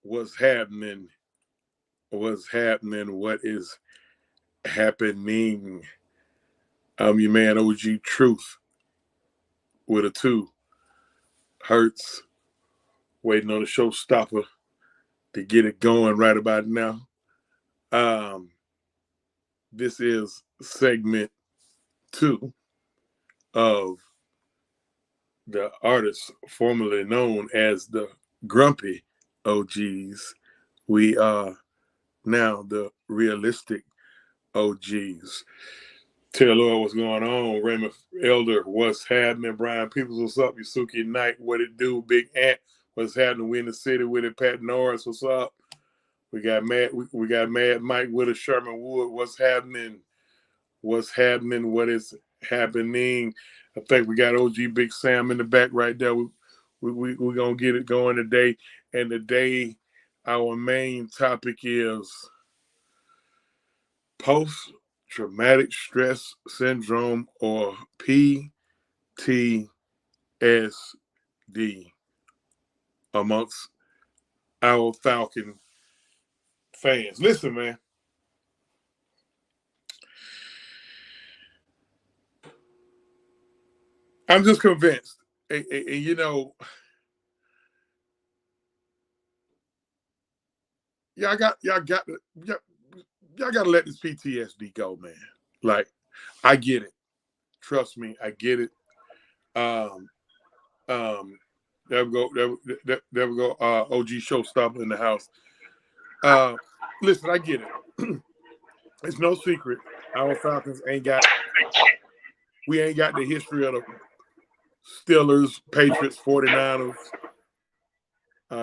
what's happening, what is happening. I'm your man, OG Truth, with a 2. HURTZ, waiting on the showstopper to get it going right about now. This is segment 2 of the artist formerly known as the Grumpy OGs. We are now the realistic OGs. Tell Lord what's going on. Raymond Elder, what's happening? Brian Peoples, what's up? Yusuki Knight, what it do? Big Ant, what's happening? We in the city with it. Pat Norris, what's up? We got Mad Mike with us. Sherman Wood, what's happening? What's happening? What is happening? I think we got OG Big Sam in the back right there. We're going to get it going today. And today, our main topic is post-traumatic stress syndrome, or PTSD, amongst our Falcon fans. Listen, man. I'm just convinced. And, you know, y'all got to let this PTSD go, man. Like, I get it. Trust me, I get it. There we go. There we go. OG Showstopper in the house. Listen, I get it. It's no secret. Our Falcons ain't got the history of the Steelers, Patriots, 49ers,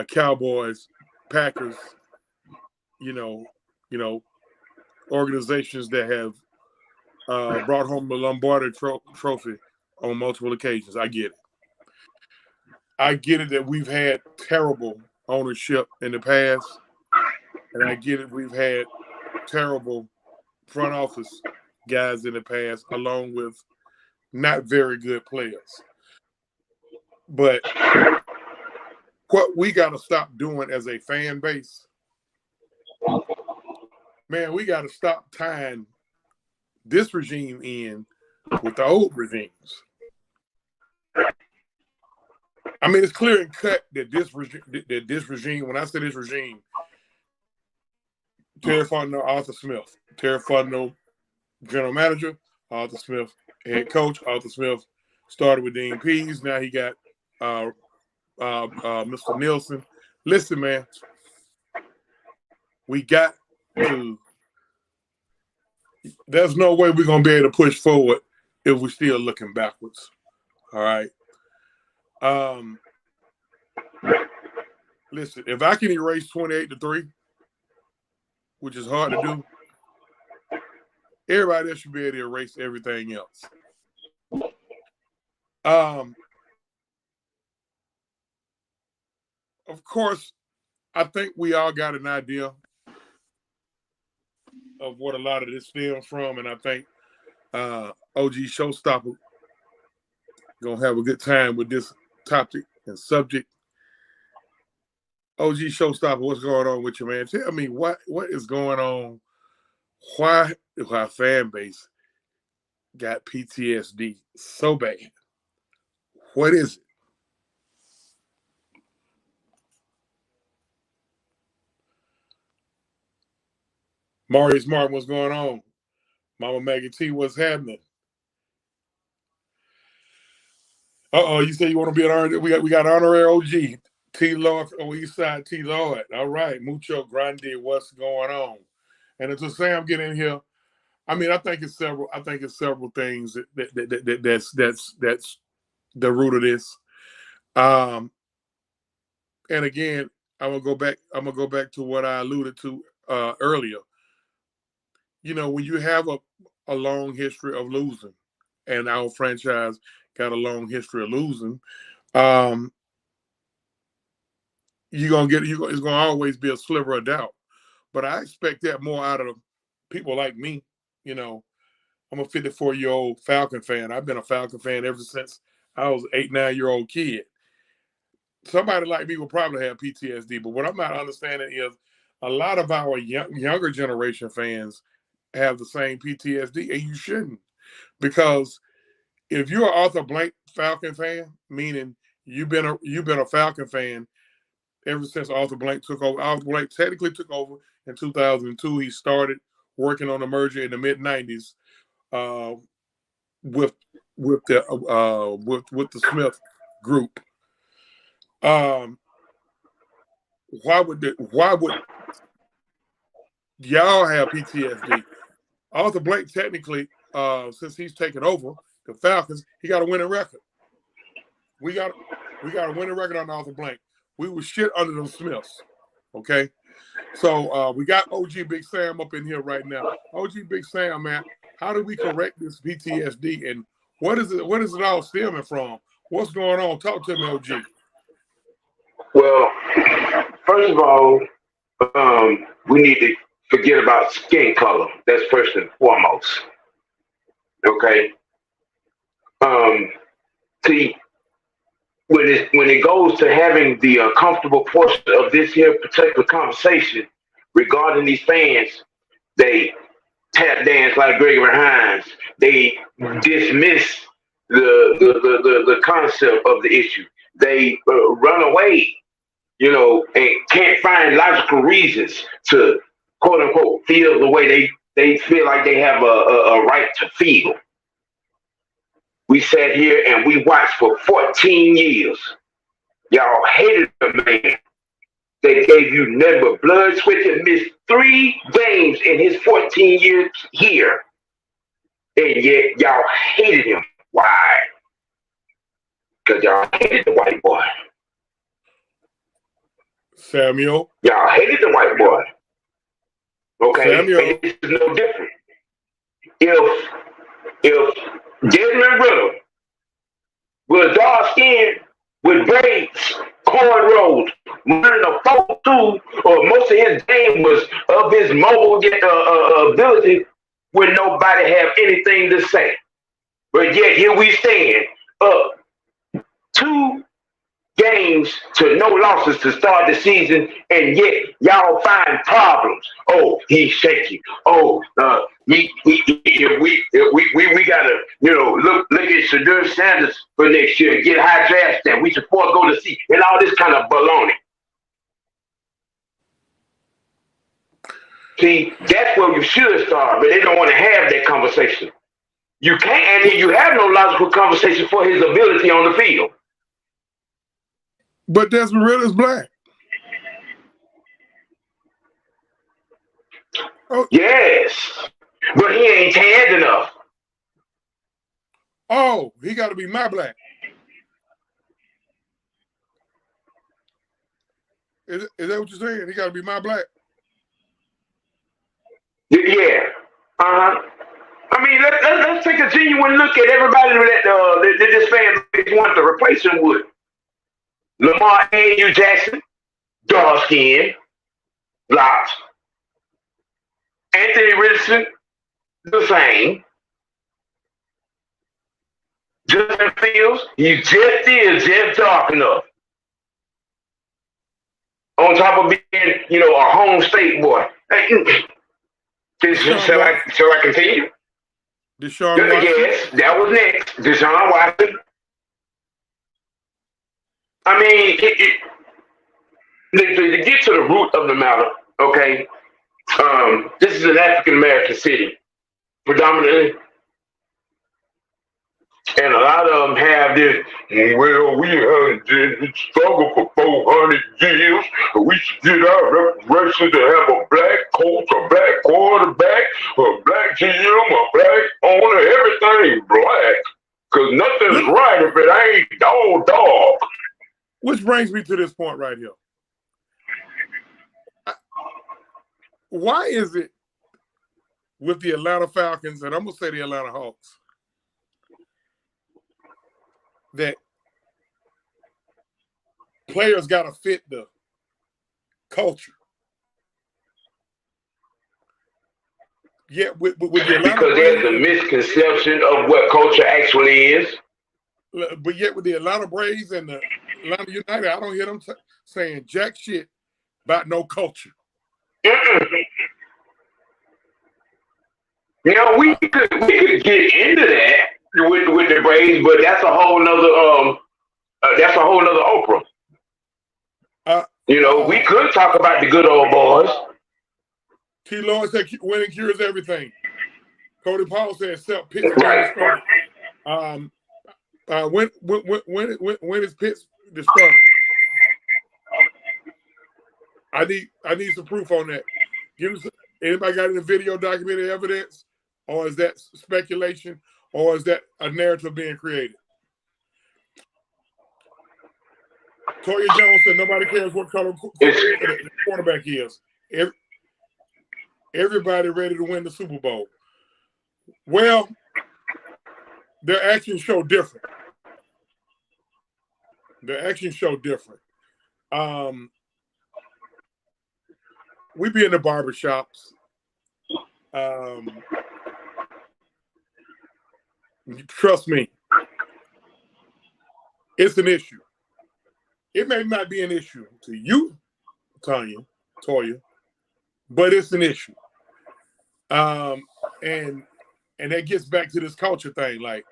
Cowboys, Packers, you know, organizations that have brought home the Lombardi trophy on multiple occasions. I get it. I get it that we've had terrible ownership in the past, and I get it we've had terrible front office guys in the past, along with not very good players. But what we got to stop doing as a fan base, man, we got to stop tying this regime in with the old regimes. I mean, it's clear and cut that this regime, when I say this regime, Terry Fontenot, Arthur Smith. Terry Fontenot, general manager, Arthur Smith, head coach. Arthur Smith started with Dean Pease. Now he got Mr. Nielsen. Listen, man, we got to. There's no way we're gonna be able to push forward if we're still looking backwards. All right. Listen, if I can erase 28-3, which is hard to do, everybody else should be able to erase everything else. Of course, I think we all got an idea of what a lot of this stems from, and I think OG Showstopper gonna have a good time with this topic and subject. OG Showstopper, what's going on with you, man? Tell me what is going on. Why our fan base got PTSD so bad? What is it? Marius Martin, what's going on? Mama Maggie T, what's happening? You say you want to be an honorary? We got honorary OG. T Lord on East Side, T Lord. All right, Mucho Grande, what's going on? And it's a Sam get in here. I mean, I think it's several things that's the root of this. And again, I'm gonna go back to what I alluded to earlier. You know, when you have a long history of losing, and our franchise got a long history of losing, it's gonna always be a sliver of doubt. But I expect that more out of people like me. You know, I'm a 54-year-old Falcon fan. I've been a Falcon fan ever since I was 8, 9-year-old kid. somebody like me will probably have PTSD, but what I'm not understanding is a lot of our younger generation fans have the same PTSD, and you shouldn't, because if you're an Arthur Blank Falcon fan, meaning you've been a Falcon fan ever since Arthur Blank took over. Arthur Blank technically took over in 2002. He started working on the merger in the mid '90s with the Smith group. Why would y'all have PTSD? Arthur Blank technically, since he's taken over the Falcons, he got a winning record. We got a winning record on Arthur Blank. We were shit under them Smiths. Okay, so we got OG Big Sam up in here right now. OG Big Sam, man, how do we correct this PTSD, and what is it all stemming from? What's going on? Talk to me, OG. Well, first of all, we need to forget about skin color. That's first and foremost. Okay. See, when it goes to having the comfortable portion of this here particular conversation regarding these fans, they tap dance like Gregory Hines. They dismiss the concept of the issue. They run away, and can't find logical reasons to quote unquote feel the way they feel like they have a right to feel. We sat here and we watched for 14 years. Y'all hated the man. They gave you nothing but blood, sweat, and missed 3 games in his 14 years here. And yet y'all hated him. Why? Because y'all hated the white boy. Samuel. Y'all hated the white boy. Okay? Samuel. And this is no different. If Desmond Ritter was dark skinned with braids, cornrows, running a 4-2, or most of his game was of his mobile ability, would nobody have anything to say. But yet here we stand up 2 games to no losses to start the season, and yet y'all find problems. Oh, he's shaky. Oh, we gotta look at Shadur Sanders for next year and get high draft that we should forego the seat and all this kind of baloney. See, that's where you should start, but they don't want to have that conversation. You can't, and you have no logical conversation for his ability on the field. But Desmond Ritter's black. Oh. Yes, but he ain't tanned enough. Oh, he got to be my black. Is that what you're saying? He got to be my black? Yeah. I mean, let's take a genuine look at everybody that this fan wanted to replace him with. Lamar A.U. Jackson, dark skin, blocked. Anthony Richardson, the same. Justin Fields, he just dark enough. On top of being, a home state boy. Shall I continue? Deshaun Watson? Yes, that was next. Deshaun Watson. I mean, to get to the root of the matter, okay, this is an African-American city, predominantly. And a lot of them have this, well, we have struggled for 400 years. We should get our reparation to have a black coach, a black quarterback, a black GM, a black owner, everything black. Because nothing's right if it ain't dog. Which brings me to this point right here. Why is it with the Atlanta Falcons, and I'm going to say the Atlanta Hawks, that players got to fit the culture? Yeah, with the Atlanta because there's a misconception of what culture actually is. but yet with the Atlanta Braves and the Atlanta United, I don't hear them saying jack shit about no culture. You know, we could get into that with the Braves, but that's a whole nother Oprah. You know, we could talk about the good old boys. T. Lawrence said winning cures everything. Cody Powell said except pitch Right. when is pitch discovered? I need some proof on that. Anybody got any video documented evidence, or is that speculation, or is that a narrative being created? Toya Jones said nobody cares what color the quarterback is. Everybody ready to win the Super Bowl. Well, their actions show different. We be in the barbershops. Trust me, it's an issue. It may not be an issue to you, Toya, but it's an issue. And that gets back to this culture thing. Like,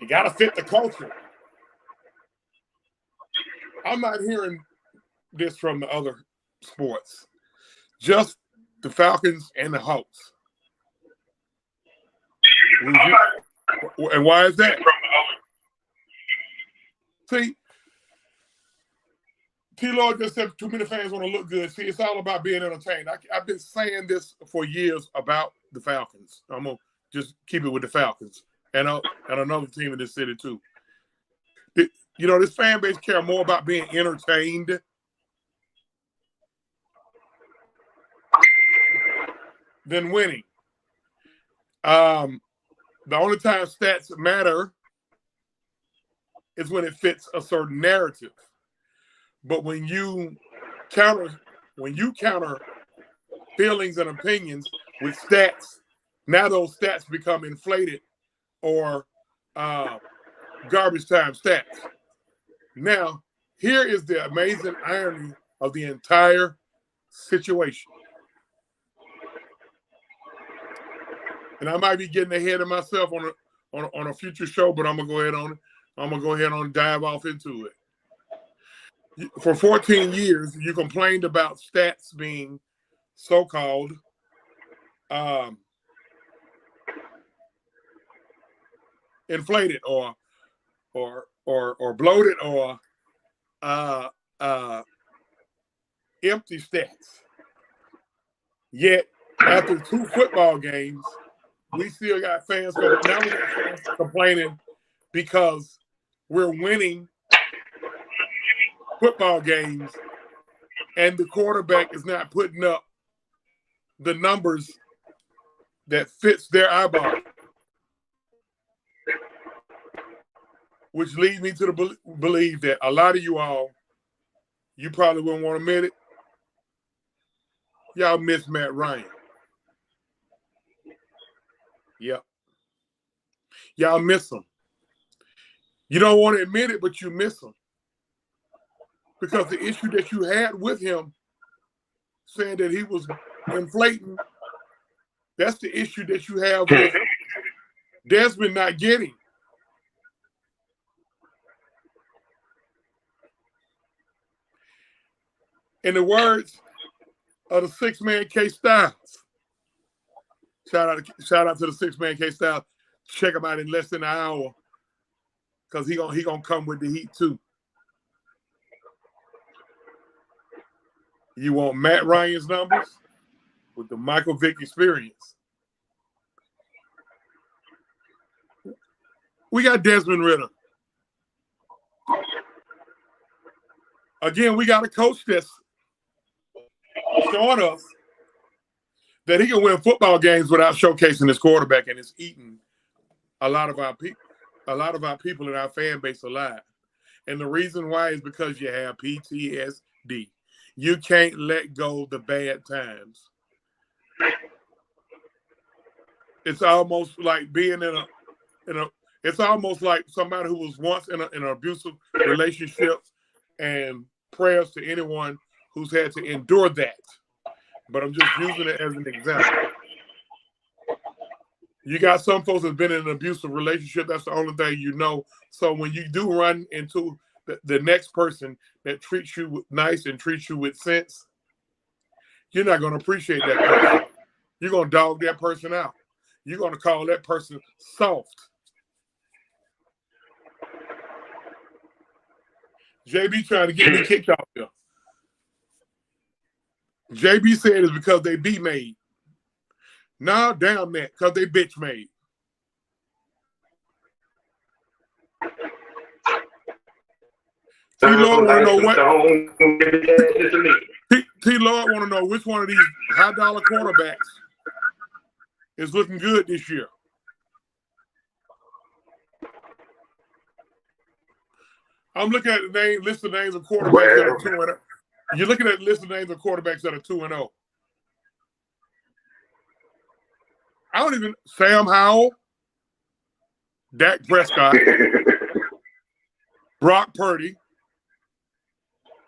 you got to fit the culture. I'm not hearing this from the other sports, just the Falcons and the HURTZ. And why is that? See, T-Lord just said too many fans want to look good. See, it's all about being entertained. I've been saying this for years about the Falcons. I'm going to just keep it with the Falcons and another team in this city too. This fan base care more about being entertained than winning. The only time stats matter is when it fits a certain narrative. But when you counter feelings and opinions with stats, now those stats become inflated or garbage time stats. Now, here is the amazing irony of the entire situation. And I might be getting ahead of myself on a future show, but I'm gonna go ahead and dive off into it. For 14 years, you complained about stats being so-called inflated or bloated or empty stats. Yet after 2 football games, we still got fans complaining because we're winning football games and the quarterback is not putting up the numbers that fits their eyeball. Which leads me to believe that a lot of you probably wouldn't want to admit it. Y'all miss Matt Ryan. Yep. Y'all miss him. You don't want to admit it, but you miss him. Because the issue that you had with him, saying that he was inflating, that's the issue that you have with Desmond not getting. In the words of the 6-man K-Styles, shout out to the 6-man K-Styles. Check him out in less than an hour because he gonna come with the heat too. You want Matt Ryan's numbers with the Michael Vick experience. We got Desmond Ridder. Again, we got a coach that's showing us that he can win football games without showcasing his quarterback, and it's eating a lot of our people in our fan base alive. And the reason why is because you have PTSD. You can't let go of the bad times. It's almost like being in it's almost like somebody who was once in an abusive relationship, and prayers to anyone who's had to endure that. But I'm just using it as an example. You got some folks that's been in an abusive relationship. That's the only thing you know. So when you do run into the next person that treats you nice and treats you with sense, you're not going to appreciate that person. You're going to dog that person out. You're going to call that person soft. JB trying to get me kicked off here. JB said it's because they be made. Nah, damn that, because they bitch made. T-Lord want to know what? T-Lord want to know which one of these high-dollar quarterbacks is looking good this year. I'm looking at the list of names of quarterbacks that are 2-0. You're looking at the list of names of quarterbacks that are 2-0. I don't even Sam Howell, Dak Prescott, Brock Purdy,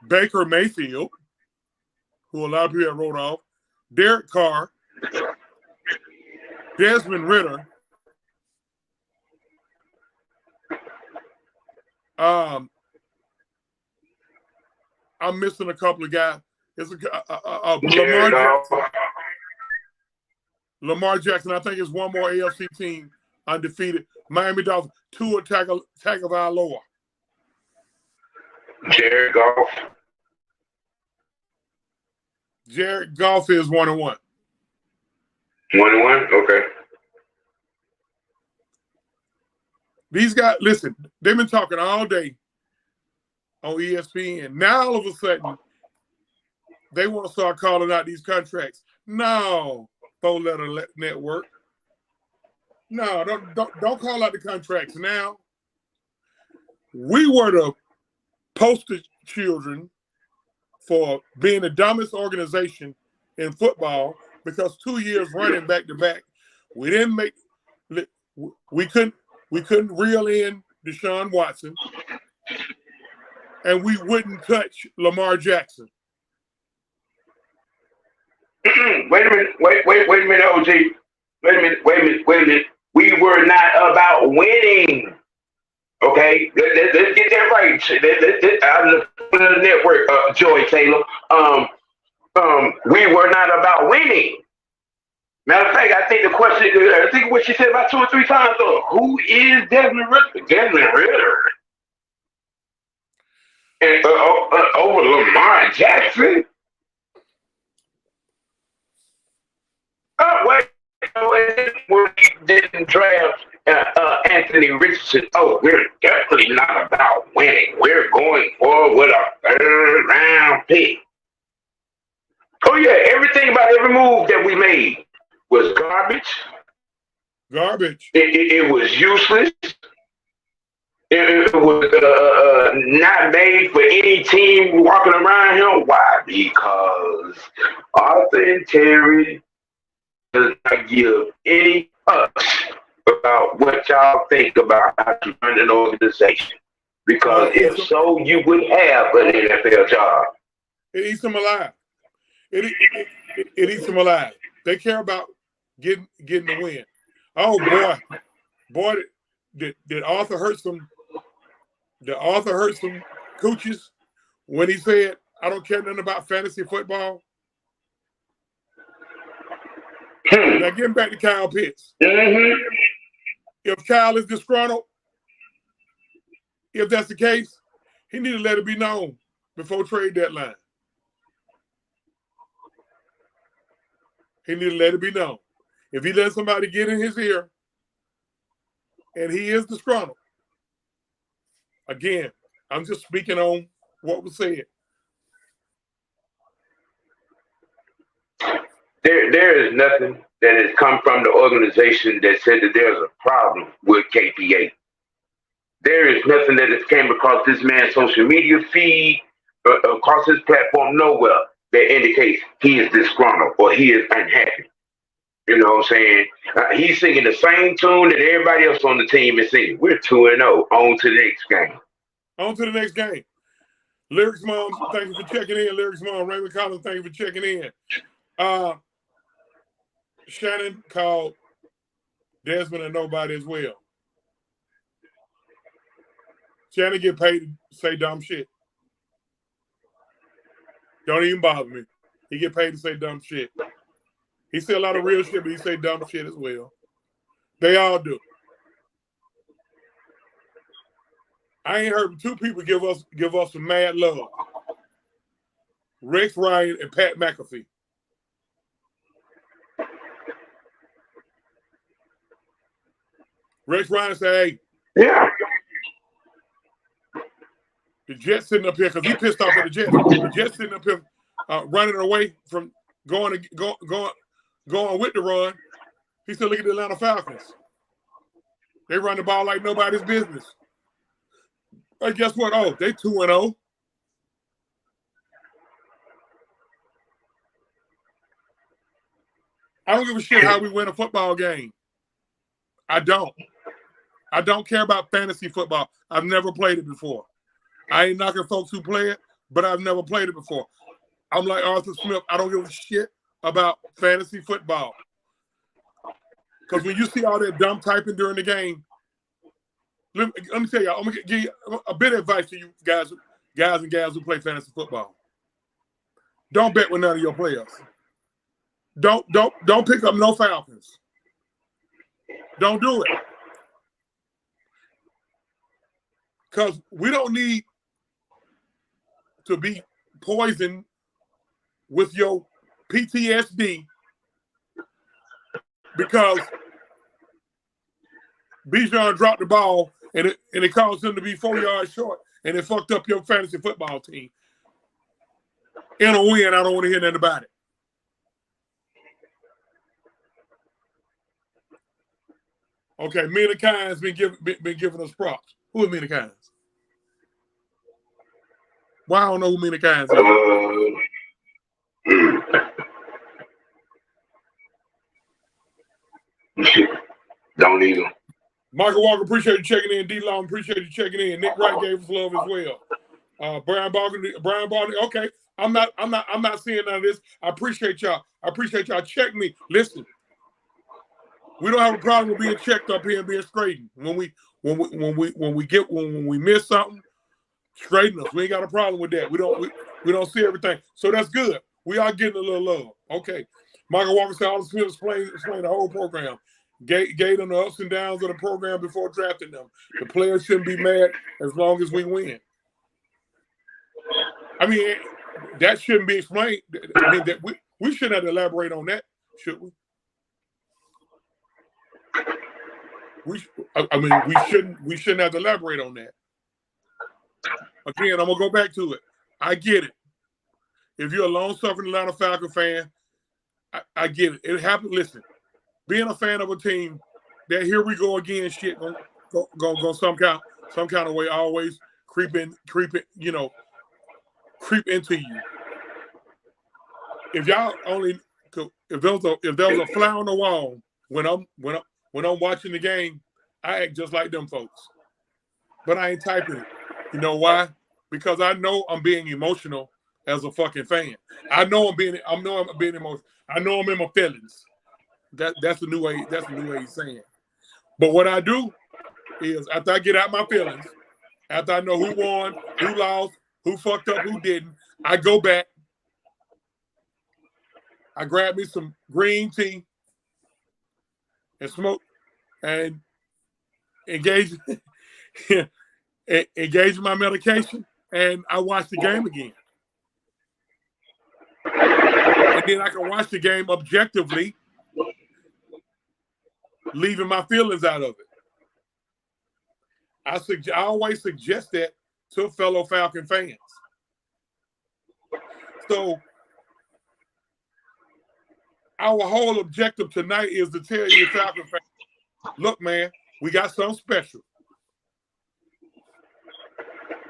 Baker Mayfield, who a lot of people have wrote off, Derek Carr, Desmond Ritter, I'm missing a couple of guys. It's Lamar Jackson. I think it's one more AFC team undefeated. Miami Dolphins, Tua Tagovailoa. Jared Goff. Jared Goff is 1-1. 1-1? Okay. These guys, listen, they've been talking all day on ESPN. Now all of a sudden, they want to start calling out these contracts. No, four-letter network. No, don't call out the contracts now. We were the poster children for being the dumbest organization in football because 2 years running back to back, we couldn't reel in Deshaun Watson, and we wouldn't touch Lamar Jackson. Wait a minute, OG. Wait a minute. We were not about winning. Okay, let's get that right. Out of the network, Joy Taylor. We were not about winning. Matter of fact, I think what she said about 2 or 3 times though. Who is Desmond Ritter? Desmond Ritter. And over Lamar Jackson. We didn't draft Anthony Richardson. Oh, we're definitely not about winning. We're going forward with a 3rd round pick. Oh yeah, everything about every move that we made was garbage. Garbage. It was useless. It was not made for any team walking around here. Why? Because Arthur and Terry does not give any fucks about what y'all think about how to run an organization. Because if so, you would have an NFL job. It eats them alive. It eats them alive. They care about getting the win. Oh boy, did Arthur hurt some? Did Arthur hurt some coochies when he said, "I don't care nothing about fantasy football"? Now getting back to Kyle Pitts. Mm-hmm. If Kyle is disgruntled, if that's the case, he need to let it be known before trade deadline. He need to let it be known. If he lets somebody get in his ear and he is disgruntled, again, I'm just speaking on what was said. There is nothing that has come from the organization that said that there's a problem with KPA. There is nothing that has came across this man's social media feed, across his platform, nowhere that indicates he is disgruntled or he is unhappy. You know what I'm saying? He's singing the same tune that everybody else on the team is singing. We're 2-0. On to the next game. On to the next game. Lyrics Mom, thank you for checking in. Lyrics Mom, Raymond Collins, thank you for checking in. Shannon called Desmond a nobody as well. Shannon get paid to say dumb shit. Don't even bother me. He get paid to say dumb shit. He say a lot of real shit, but he say dumb shit as well. They all do. I ain't heard two people give us some mad love. Rex Ryan and Pat McAfee. Rex Ryan said, hey. Yeah. The Jets sitting up here because he pissed off at the Jets. The Jets sitting up here running away from going with the run. He said, look at the Atlanta Falcons. They run the ball like nobody's business. But guess what? Oh, they 2-0. I don't give a shit how we win a football game. I don't. I don't care about fantasy football. I've never played it before. I ain't knocking folks who play it, but I've never played it before. I'm like Arthur Smith. I don't give a shit about fantasy football. Because when you see all that dumb typing during the game, let me tell y'all, I'm going to give you a bit of advice to you guys and gals who play fantasy football. Don't bet with none of your players. Don't pick up no Falcons. Don't do it. Because we don't need to be poisoned with your PTSD because Bijan dropped the ball and it caused him to be 4 yards short and it fucked up your fantasy football team. In a win, I don't want to hear nothing about it. Okay, Mina Kynes been giving us props. Who is Mina Kynes? Well, I don't know who Mina Kynes is. Don't need them. Michael Walker, appreciate you checking in. D. Long, appreciate you checking in. Nick Wright gave us love as well. Brian Barkley, okay. I'm not seeing none of this. I appreciate y'all. Check me. Listen. We don't have a problem with being checked up here and being straightened. When we miss something, straighten us. We ain't got a problem with that. We don't see everything. So that's good. We are getting a little love. Okay. Michael Walker said all the Smith explain the whole program. Gave them the ups and downs of the program before drafting them. The players shouldn't be mad as long as we win. I mean, that shouldn't be explained. I mean, that we shouldn't have to elaborate on that, should we? We shouldn't have to elaborate on that. Again, I'm gonna go back to it. I get it. If you're a long-suffering Atlanta Falcon fan, I get it. It happened. Listen, being a fan of a team, that here we go again shit go some kind of way always creep into you. If y'all only if there was a fly on the wall when I'm watching the game, I act just like them folks. But I ain't typing it. You know why? Because I know I'm being emotional as a fucking fan. I know I'm being emotional. I know I'm in my feelings. That's the new way. That's the new way he's saying. But what I do is after I get out my feelings, after I know who won, who lost, who fucked up, who didn't, I go back. I grab me some green tea and smoke and engage in my medication, and I watch the game again. And then I can watch the game objectively, leaving my feelings out of it. I always suggest that to fellow Falcon fans. So our whole objective tonight is to tell you, Falcon fans, look, man, we got something special.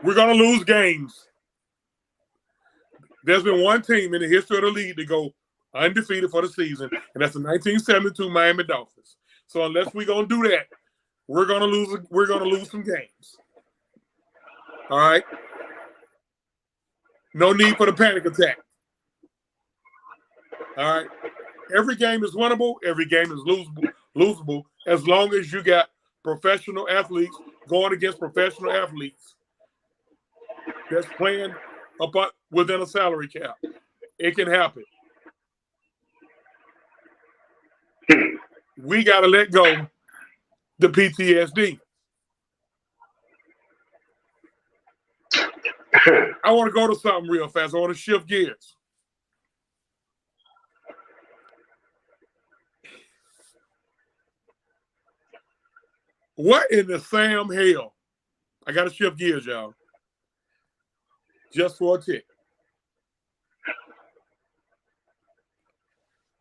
We're going to lose games. There's been one team in the history of the league to go undefeated for the season, and that's the 1972 Miami Dolphins. So unless we're gonna do that, we're gonna lose. We're gonna lose some games. All right. No need for the panic attack. All right. Every game is winnable. Every game is losable as long as you got professional athletes going against professional athletes that's playing within a salary cap. It can happen. We got to let go the PTSD. I want to go to something real fast. I want to shift gears. What in the Sam hell? I got to shift gears, y'all. Just for a tick.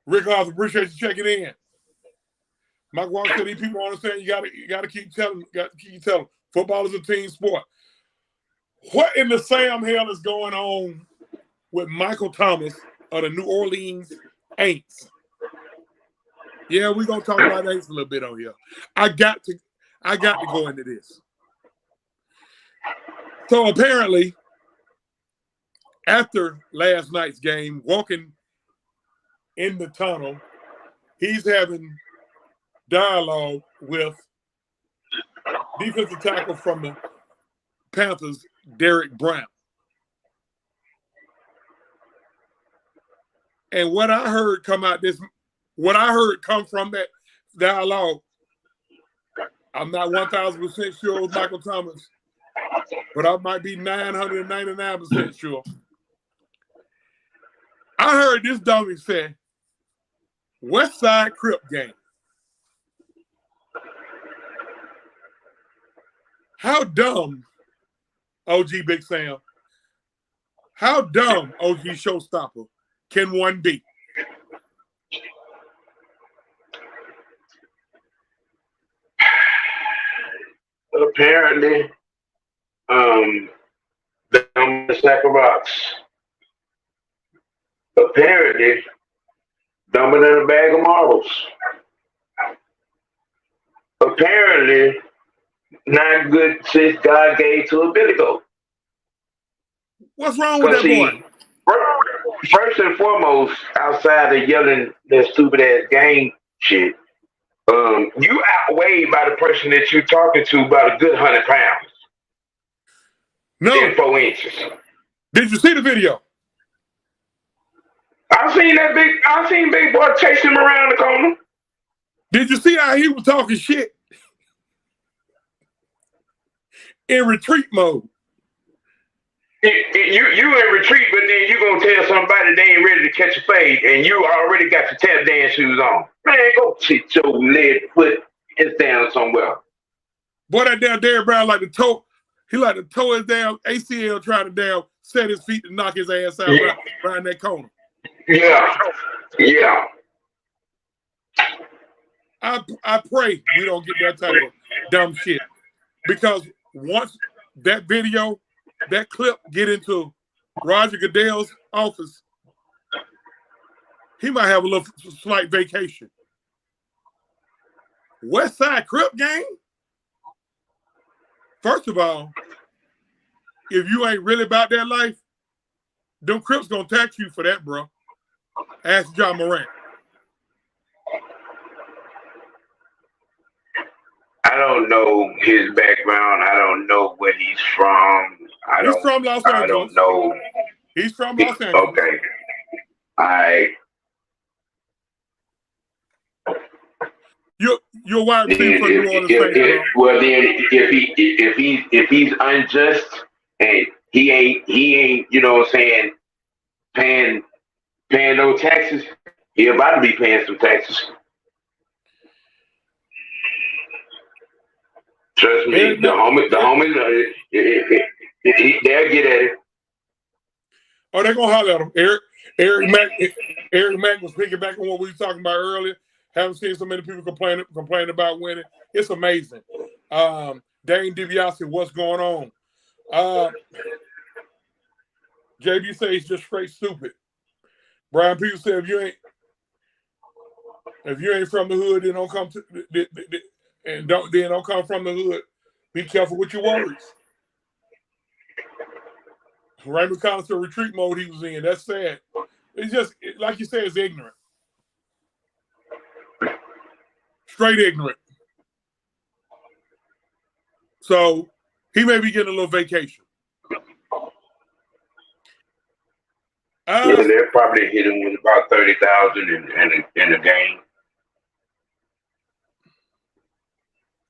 Rick House, appreciate you checking in. Mike Walker said these people understand you gotta keep telling football is a team sport. What in the Sam hell is going on with Michael Thomas of the New Orleans Aints? Yeah, we're gonna talk about Aints a little bit on here. I got to go into this. So apparently, after last night's game, walking in the tunnel, he's having dialogue with defensive tackle from the Panthers, Derek Brown. And what I heard come from that dialogue, I'm not 1,000% sure it was Michael Thomas, but I might be 999% sure. I heard this dummy say, West Side Crip game. How dumb, OG Big Sam, how dumb, OG Showstopper, can one be? Apparently, dumb in a sack of rocks. Apparently, dumber than a bag of marbles. Apparently, not good since God gave to a billy goat. What's wrong with that boy? First and foremost, outside of yelling that stupid ass game shit, you outweighed by the person that you're talking to about a good 100 pounds. No. In 4 inches. Did you see the video? I seen Big Boy chasing him around the corner. Did you see how he was talking shit? In retreat mode. You in retreat, but then you gonna tell somebody they ain't ready to catch a fade, and you already got your tap dance shoes on. Man, go sit your lead foot is down somewhere. Boy, that damn Derrick Brown like to toe his damn ACL trying to damn set his feet to knock his ass out around that corner. Yeah. I pray we don't get that type of dumb shit. Because once that video, that clip get into Roger Goodell's office, he might have a little slight vacation. West Side Crip game? First of all, if you ain't really about that life, them Crips gonna tax you for that, bro. Ask John Morant. I don't know his background. I don't know where he's from. He's from Los Angeles. I don't know. He's from Los Angeles. Okay. You're wide receiver for New Orleans Saints. Well, then if he's unjust and he ain't you know what I'm saying, paying no taxes, he about to be paying some taxes. Trust me, the homies, they'll get at it. Oh, they're gonna holler at him. Eric Mack was picking on what we were talking about earlier. Haven't seen so many people complain about winning. It's amazing. Dane DiBiase, what's going on? JB says he's just straight stupid. Brian Peters said, if you ain't from the hood, then don't come to don't come from the hood. Be careful with your words. Raymond Collins retreat mode he was in. That's sad. It's just like you said, it's ignorant. Straight ignorant. So he may be getting a little vacation. Yeah, they're probably hitting with about 30,000 in a game.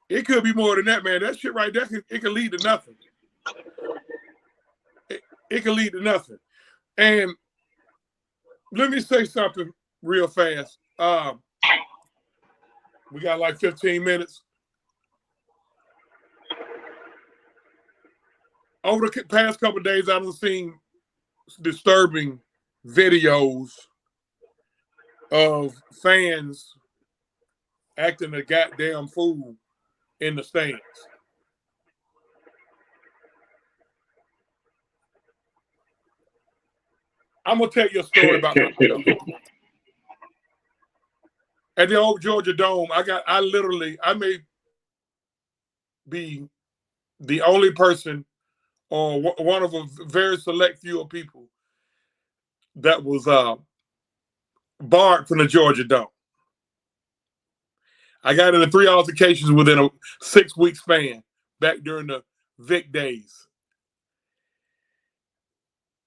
It could be more than that, man. That shit right there, it can lead to nothing. It can lead to nothing. And let me say something real fast. We got like 15 minutes. Over the past couple of days, I've seen disturbing videos of fans acting a goddamn fool in the stands. I'm gonna tell you a story about myself. At the old Georgia Dome, I may be the only person or one of a very select few of people that was barred from the Georgia Dome. I got into 3 altercations within a 6-week span back during the Vic days.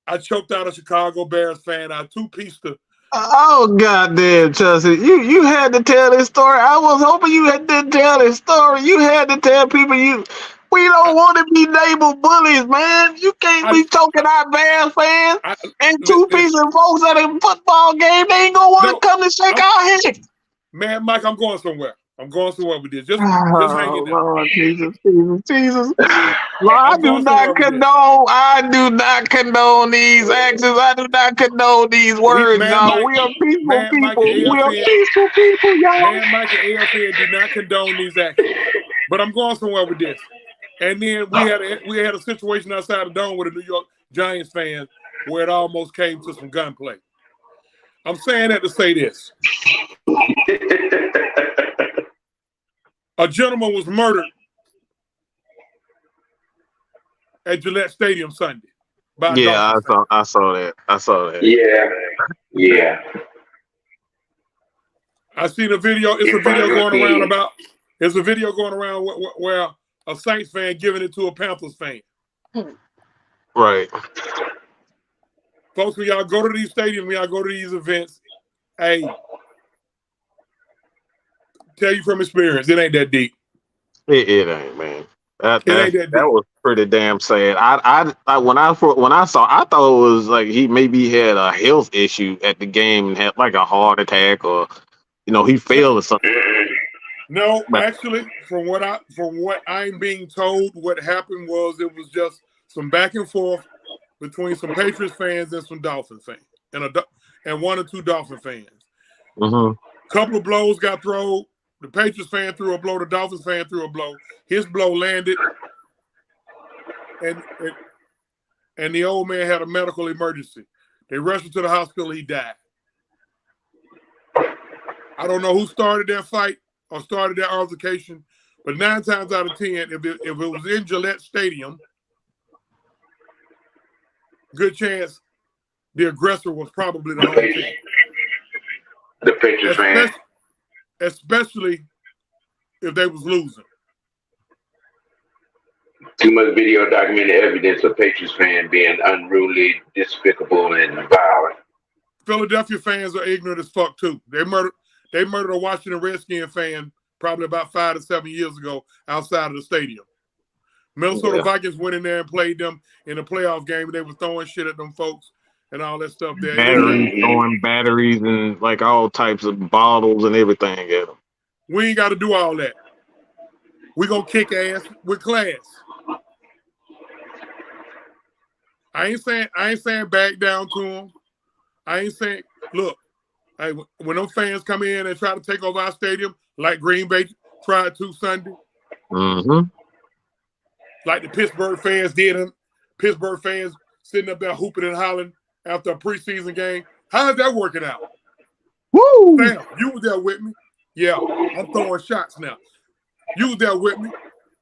I choked out a Chicago Bears fan. I two-pieced the. Oh, goddamn, Chelsea. You had to tell this story. I was hoping you didn't tell this story. You had to tell people we don't want to be labeled bullies, man. You can't be choking out Bears fans and two-piecing folks at a football game. They ain't going to want to come and shake our hand. Man, Mike, I'm going somewhere. I'm going somewhere with this. Just hang it down. Lord, Jesus. Lord, I do not condone these actions. I do not condone these words, y'all. We are peaceful people. We are peaceful people, y'all. Man, Mike and AFN do not condone these actions. But I'm going somewhere with this. And then we had a situation outside the Dome with a New York Giants fan where it almost came to some gunplay. I'm saying that to say this. A gentleman was murdered at Gillette Stadium Sunday. I saw that. Yeah. I seen a video. It's a video going around where a Saints fan giving it to a Panthers fan. Right. Folks, when y'all go to these stadiums, when y'all go to these events, hey, tell you from experience, it ain't that deep. It ain't, man. That was pretty damn sad. When I saw, I thought it was like he maybe had a health issue at the game and had like a heart attack or he failed or something. No, actually, from what I'm being told, what happened was it was just some back and forth between some Patriots fans and some Dolphin fans, and 1 or 2 Dolphin fans. Mm-hmm. Couple of blows got thrown. The Patriots fan threw a blow. The Dolphins fan threw a blow. His blow landed, and the old man had a medical emergency. They rushed him to the hospital. He died. I don't know who started that fight or started that altercation, but 9 times out of 10, if it was in Gillette Stadium, good chance the aggressor was probably the home team. The Patriots fan. Especially if they was losing. Too much video documented evidence of Patriots fan being unruly, despicable, and violent. Philadelphia fans are ignorant as fuck too. They murdered a Washington Redskin fan probably about 5 to 7 years ago outside of the stadium. Minnesota Vikings went in there and played them in a playoff game, and they were throwing shit at them folks and all that stuff there. Throwing batteries and like all types of bottles and everything at them. We ain't got to do all that. We gonna kick ass with class. I ain't saying back down to them. I ain't saying, look, when them fans come in and try to take over our stadium, like Green Bay tried to Sunday, like the Pittsburgh fans did, Pittsburgh fans sitting up there hooping and hollering after a preseason game. How's that working out? Woo! Sam, you was there with me. Yeah, I'm throwing shots now. You was there with me.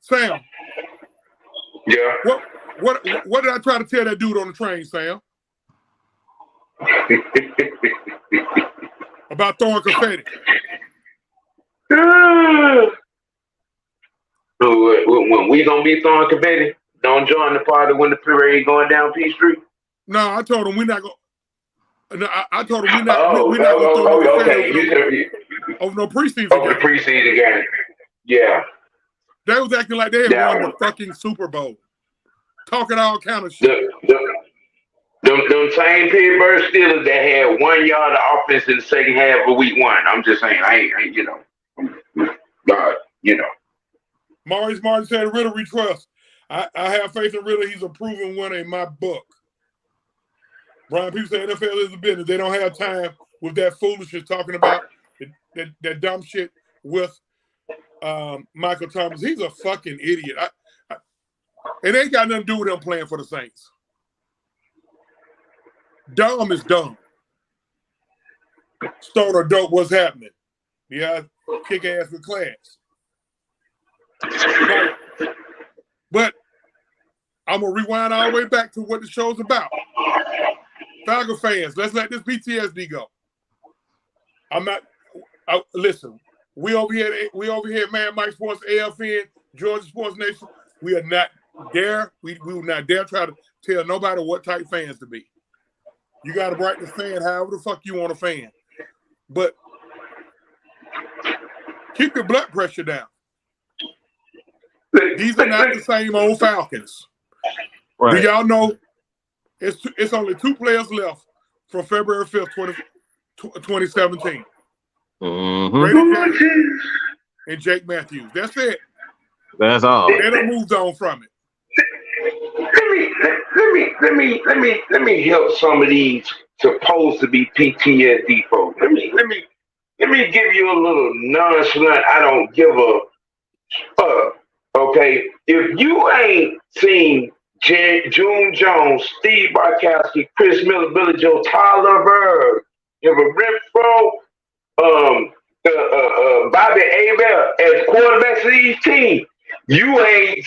Sam. Yeah. What did I try to tell that dude on the train, Sam? About throwing confetti. When we gonna be throwing confetti, don't join the party when the parade going down P Street. No, I told him we're not going. No, I told him we're not going to throw no confetti over no preseason game. The preseason game. Yeah. They was acting like they had won the fucking Super Bowl, talking all kind of shit. Them same Pittsburgh Steelers that had 1 yard of offense in the second half of week 1. I'm just saying, I ain't you know. Maurice Martin said, Riddle we trust. I have faith in Riddle. He's a proven winner in my book. Brian, people say NFL is a business. They don't have time with that foolishness talking about that dumb shit with Michael Thomas. He's a fucking idiot. It ain't got nothing to do with him playing for the Saints. Dumb is dumb. Stoner dope, what's happening? Yeah, kick ass with class. But I'm going to rewind all the way back to what the show's about. Falcon fans, let's let this PTSD go. Listen, we over here at Mad Mike Sports, AFN, Georgia Sports Nation. We are not dare, we will not dare try to tell nobody what type fans to be. You got to brighten the fan however the fuck you want a fan. But keep your blood pressure down. These are not the same old Falcons. Right. Do y'all know it's only 2 players left from February 5th, 2017. Mm-hmm. Brady Jackson and Jake Matthews. That's it. That's all. They done moved on from it. Let me help some of these supposed to be PTSD folks. Let me give you a little nonchalant. I don't give a fuck. Okay, if you ain't seen June Jones, Steve Barkowski, Chris Miller, Billy Joe, Tyler Bird, Renfro, Bobby Abel as quarterbacks of these teams, you ain't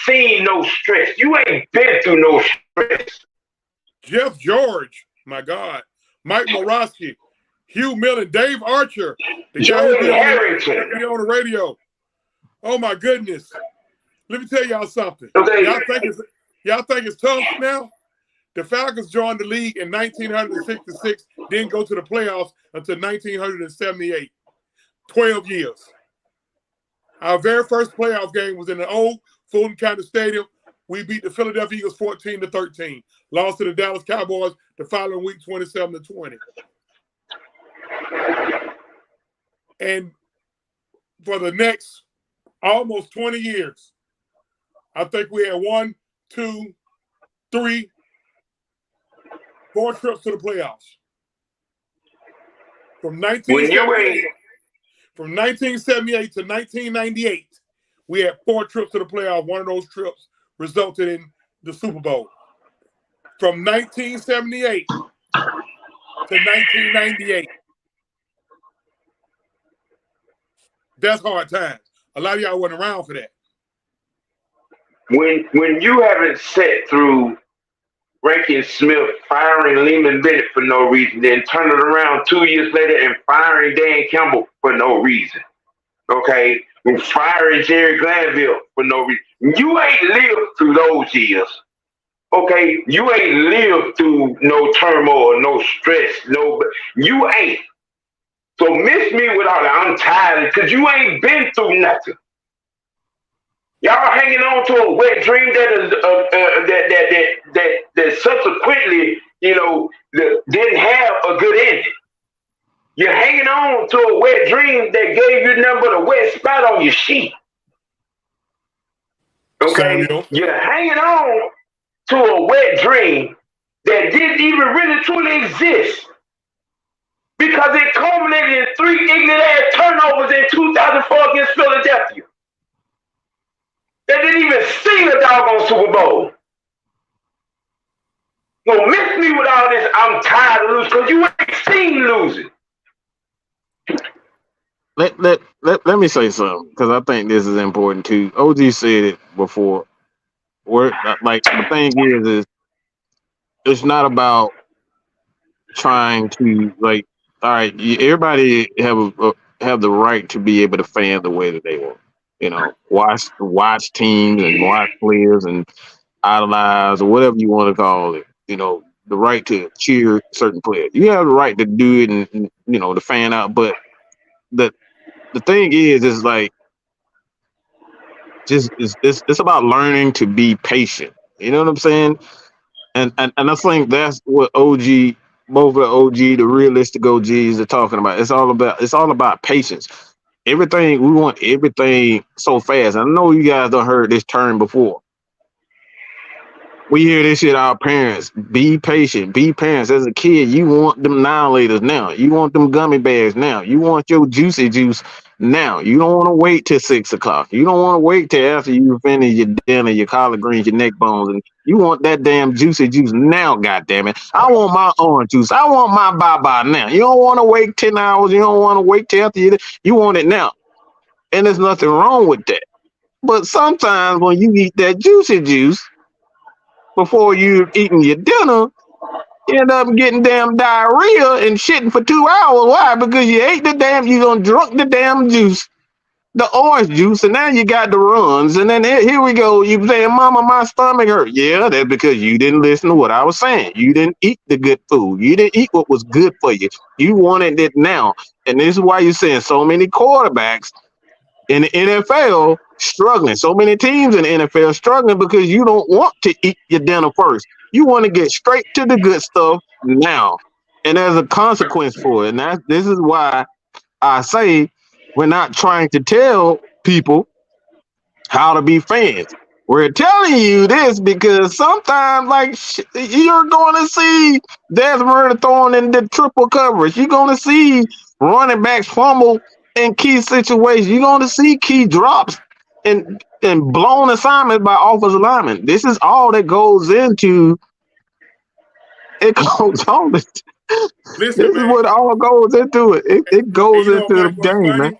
seen no stress. You ain't been through no stress. Jeff George, my God, Mike Morosky, Hugh Millen, Dave Archer, the guy who be on the radio. Oh my goodness! Let me tell y'all something. Okay. Y'all think it's tough now? The Falcons joined the league in 1966, didn't go to the playoffs until 1978. 12 years. Our very first playoff game was in the old Fulton County Stadium. We beat the Philadelphia Eagles 14-13. Lost to the Dallas Cowboys the following week, 27-20. And for the next almost 20 years, I think we had 1, 2, 3, 4 trips to the playoffs. From 1978 to 1998, we had 4 trips to the playoff. One of those trips resulted in the Super Bowl. From 1978 to 1998. That's hard times. A lot of y'all wasn't around for that. When you haven't sat through Rankin Smith firing Lehman Bennett for no reason, then turning around 2 years later and firing Dan Campbell for no reason, okay? And firing Jerry Glanville for no reason. You ain't lived through those years, okay? You ain't lived through no turmoil, no stress, you ain't. So miss me with all that. I'm tired because you ain't been through nothing. Y'all hanging on to a wet dream that subsequently, didn't have a good ending. You're hanging on to a wet dream that gave you nothing but a wet spot on your sheet. Okay? You're hanging on to a wet dream that didn't even really truly exist. Because it culminated in 3 ignorant-ass turnovers in 2004 against Philadelphia. They didn't even see the doggone Super Bowl. gonna miss me with all this. I'm tired of losing because you ain't seen losing. Let me say something because I think this is important too. OG said it before. Where like the thing is it's not about trying to like. All right, everybody have the right to be able to fan the way that they want. You know, watch teams and watch players and idolize or whatever you want to call it. You know, the right to cheer certain players. You have the right to do it and you know to fan out. But the thing is like just it's about learning to be patient. You know what I'm saying? And I think that's what OG, both the OG, the realistic OGs are talking about. It's all about patience. Everything we want everything so fast. I know you guys don't heard this term before. We hear this shit our parents. Be patient. Be parents. As a kid, you want them annihilators now. You want them gummy bears now. You want your juicy juice now. You don't want to wait till 6 o'clock. You don't want to wait till after you finish your dinner, your collard greens, your neck bones, and you want that damn juicy juice now, goddammit. I want my orange juice. I want my bye-bye now. You don't want to wait 10 hours. You don't want to wait till after you want it now. And there's nothing wrong with that. But sometimes when you eat that juicy juice, before you eating your dinner, you end up getting damn diarrhea and shitting for 2 hours. Why? Because you ate you done drunk the damn juice, the orange juice, and now you got the runs. And then here we go. You saying, Mama, my stomach hurt. Yeah, that's because you didn't listen to what I was saying. You didn't eat the good food. You didn't eat what was good for you. You wanted it now. And this is why you're seeing so many quarterbacks in the NFL struggling. So many teams in the NFL struggling because you don't want to eat your dinner first. You want to get straight to the good stuff now. And there's a consequence for it. And this is why I say we're not trying to tell people how to be fans. We're telling you this because sometimes, like, you're going to see Desmond throwing in the triple coverage. You're going to see running backs fumble in key situations. You're going to see key drops and blown assignments by offensive linemen. This is all that goes into it. Goes on. Listen, this is what all goes into it. It goes into the game, man.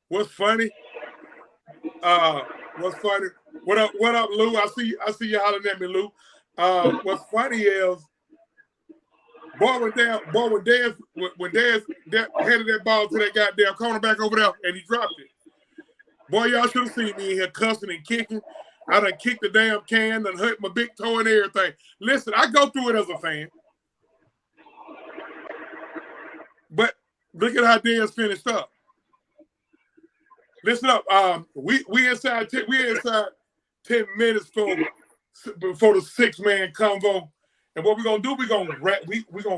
What's funny? What's funny? What up, Lou? I see you hollering at me, Lou. What's funny is, when Dez headed that ball to that goddamn cornerback over there and he dropped it. Boy, y'all should have seen me in here cussing and kicking. I done kicked the damn can and hurt my big toe and everything. Listen, I go through it as a fan. But look at how Dez finished up. Listen up. We inside 10 minutes before the 6-man convo. And what we're gonna do, we're gonna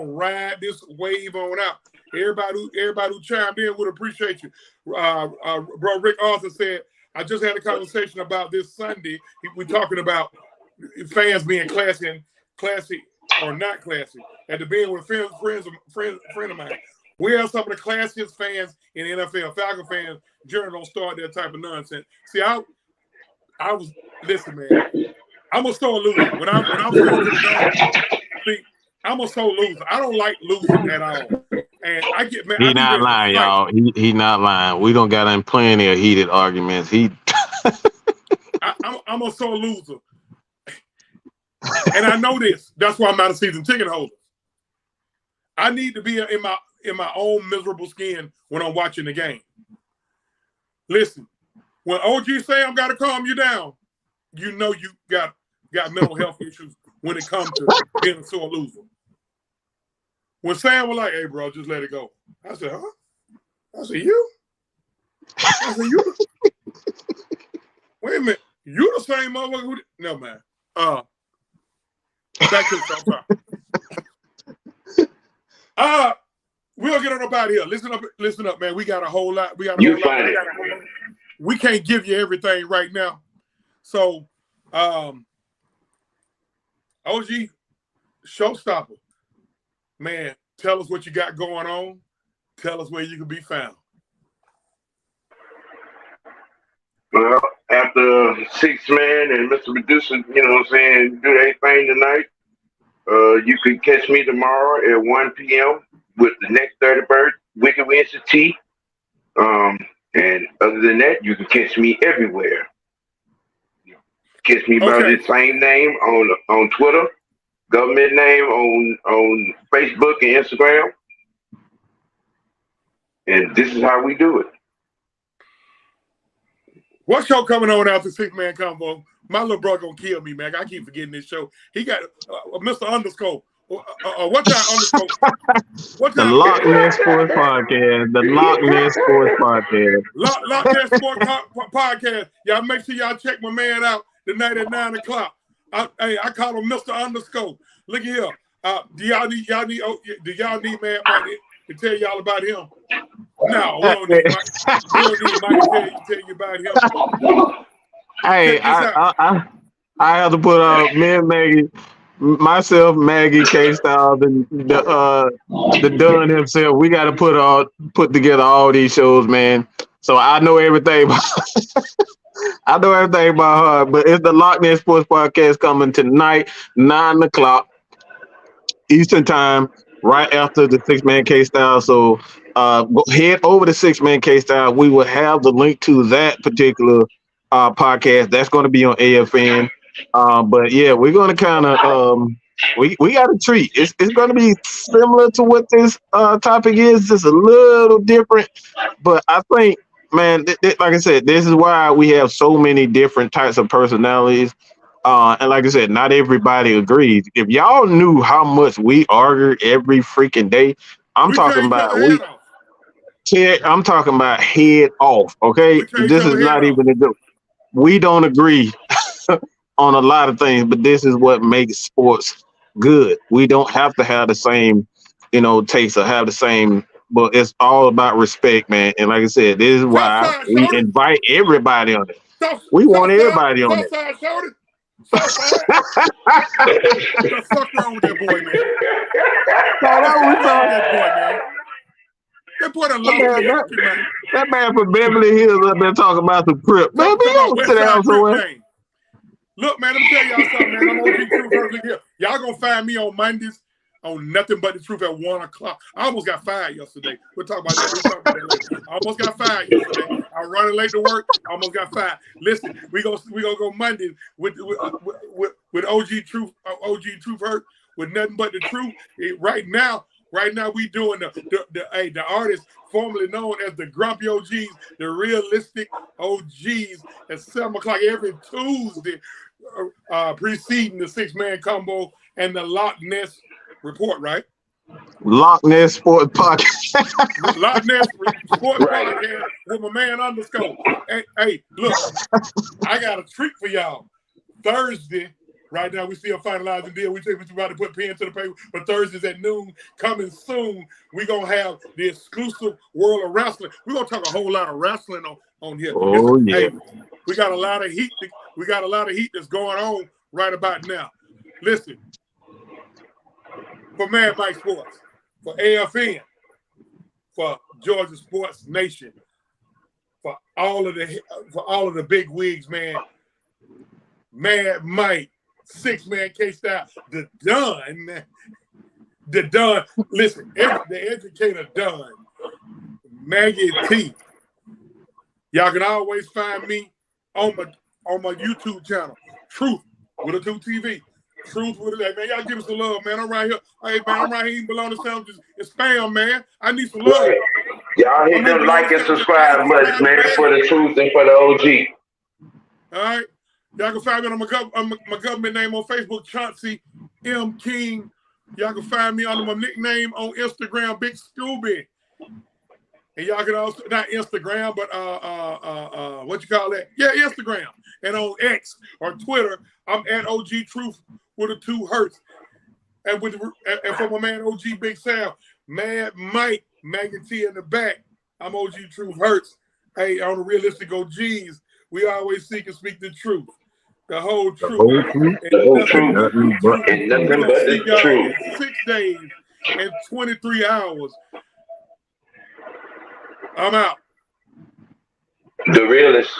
ride this wave on out. Everybody who chimed in would appreciate you. Bro Rick Arthur said, I just had a conversation about this Sunday. We're talking about fans being classy or not classy. At the being with a friend of mine. We are some of the classiest fans in the NFL. Falcon fans generally don't start that type of nonsense. See, I was listen, man. I'm a sore loser. When I'm see, I'm a sore loser. I don't like losing at all. And I get mad. He not lying, y'all. He not lying. We don't got in plenty of heated arguments. I'm a sore loser. And I know this. That's why I'm not a season ticket holder. I need to be in my own miserable skin when I'm watching the game. Listen, when OG Sam got to calm you down, you know you got mental health issues when it comes to being a sore loser. When Sam was like, hey, bro, just let it go. I said, huh? I said, you? I said, you? Wait a minute. You the same motherfucker who... No, man. Back to the top. We'll get on up out of here. Listen up, man. We got a whole lot. We can't give you everything right now. So, OG, showstopper. Man, tell us what you got going on. Tell us where you can be found. Well, after 6 Man and Mr. Producer, you know what I'm saying, do their thing tonight. You can catch me tomorrow at 1 p.m. with the next 30 Bird Wicked Winston T. And other than that, you can catch me everywhere. Catch me by the same name on Twitter, government name on Facebook and Instagram. And this is how we do it. What show coming on after Six Man Combo? My little brother gonna kill me, man. I keep forgetting this show. He got Mr. Underscore. What time Underscore? What time? The Loch Ness Sports Podcast. The Loch Ness Sports Podcast. Loch Ness Sports Podcast. Y'all make sure y'all check my man out tonight at 9 o'clock. I call him Mr. Underscore. Look at here. Do y'all need man to tell y'all about him? No, we don't need Mike to tell you about him. Hey, I have to put me and Maggie, myself, Maggie, K-Style, the Dunn himself. We got to put together all these shows, man. So I know everything. I know everything about her. But it's the Loch Ness Sports Podcast coming tonight, 9 o'clock Eastern Time, right after the Six Man K-Style. So head over to Six Man K-Style. We will have the link to that particular podcast. That's going to be on AFN. But yeah, we're going to kind of we got a treat. It's going to be similar to what this topic is, just a little different. But I think, man, like I said, this is why we have so many different types of personalities. And like I said, not everybody agrees. If y'all knew how much we argue every freaking day, I'm talking about head off. Okay, this is not even a joke. We don't agree on a lot of things, but this is what makes sports good. We don't have to have the same, taste or have the same, but it's all about respect, man. And like I said, this is why we invite everybody on it. We want everybody on it. What the fuck wrong with that boy, man? That boy done lost man. That man from Beverly Hills up there talking about the Crip. Man, sit down somewhere. Look, man, let me tell y'all something, man. I'm OG Truth here. Y'all gonna find me on Mondays on Nothing But the Truth at 1 o'clock. I almost got fired yesterday. We'll talk about that. Later. I almost got fired yesterday. I was running late to work. I almost got fired. Listen, we gonna go Monday with OG Truth, OG Truth HURTZ with Nothing But the Truth. Right now we doing the artist formerly known as the Grumpy OGs, the realistic OGs at 7 o'clock every Tuesday, preceding the Six Man Combo and the Loch Ness Report, right? Loch Ness Sports Podcast. Loch Ness Sports Podcast with my man Underscore. Hey, look, I got a treat for y'all. Thursday, right now we still finalizing the deal. We about to put pen to the paper, but Thursdays at noon, coming soon. We're gonna have the exclusive World of Wrestling. We're gonna talk a whole lot of wrestling on here. Oh, yeah. Hey, we got a lot of heat. We got a lot of heat that's going on right about now. Listen. For Mad Mike Sports, for AFN, for Georgia Sports Nation, for all of the big wigs, man. Mad Mike, Six Man K-Style, the Dunn. Listen, the educator Dunn, Maggie T. Y'all can always find me on my YouTube channel, Truth with a 2 TV. Truth with it, man. Y'all give us some love, man. I'm right here. Hey, man, I'm right here eating bologna sandwiches and spam, man. I need some love. Y'all hit them like and subscribe buttons, man, for the truth and for the OG. All right. Y'all can find me on my government name on Facebook, Chauncey M. King. Y'all can find me under my nickname on Instagram, Big Scooby. And y'all can also, not Instagram, but what you call that? Yeah, Instagram. And on X or Twitter, I'm at OG Truth with a 2 HURTZ. And for my man OG Big Sam, Mad Mike, Maggie T in the back, I'm OG Truth HURTZ. Hey, on the realistic OGs, we always seek and speak the truth. The whole truth. The whole truth. And nothing but the truth. 6 days and 23 hours. I'm out. The realest.